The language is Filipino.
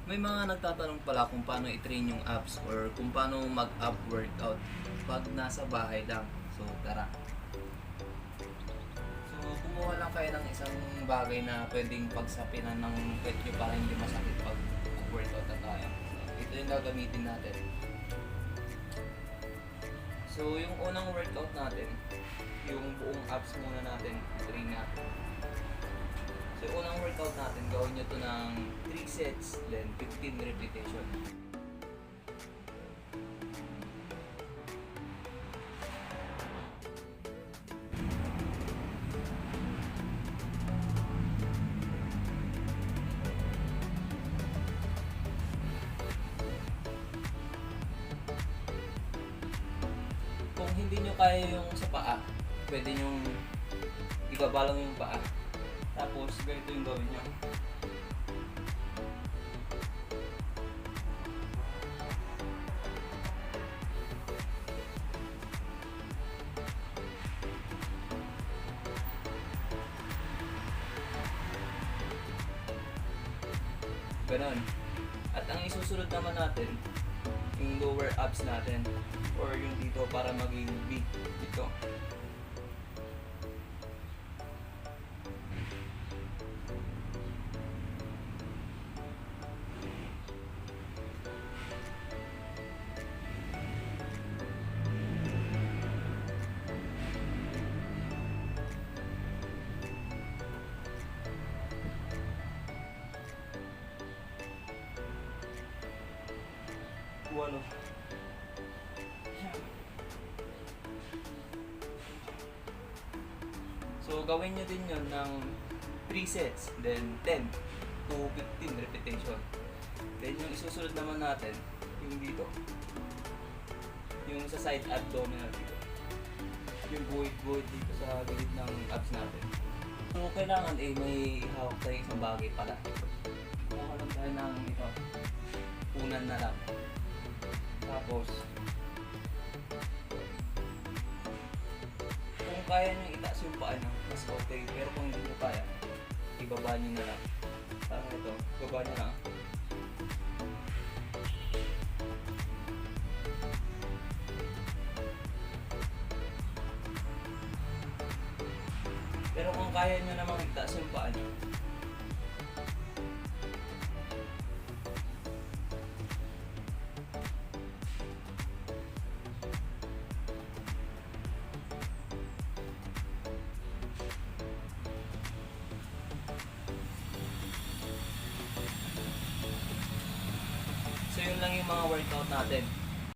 May mga nagtatanong pala kung paano i-train yung abs or kung paano mag-ab workout pag nasa bahay lang. So, tara. So, kumuha lang kayo ng isang bagay na pwedeng pagsapinan ng pet nyo para hindi masakit pag workout na tayo. So, ito yung gagamitin natin. So, yung unang workout natin, yung buong abs muna natin, i-train natin. So, yung unang workout natin, gawin nyo to ng 3 sets, then 15 repetition. Kung hindi nyo kaya yung sa paa, pwede nyo ibaba lang yung paa. Tapos, ganito yung gawin nyo. Ganon. At ang isusunod naman natin, yung lower abs natin or yung dito para maging big dito. Walo. So, gawin nyo din yun ng 3 sets, then 10 to 15 repetition. Then, yung isusunod naman natin, yung dito. Yung sa side abdominal dito. Yung guhit-guhit dito sa gilid ng abs natin. So, kailangan may hawak tayo isang bagay pala. Hawak lang tayo ng ito. Unan na lang. Tapos, kung kaya nyo itaas yung paa nyo, mas okay. Pero kung hindi nyo kaya, ibaba nyo na lang. Parang ito, ibaba nyo lang. Pero kung kaya nyo namang itaas yung paa nyo, so yun lang yung mga workout natin.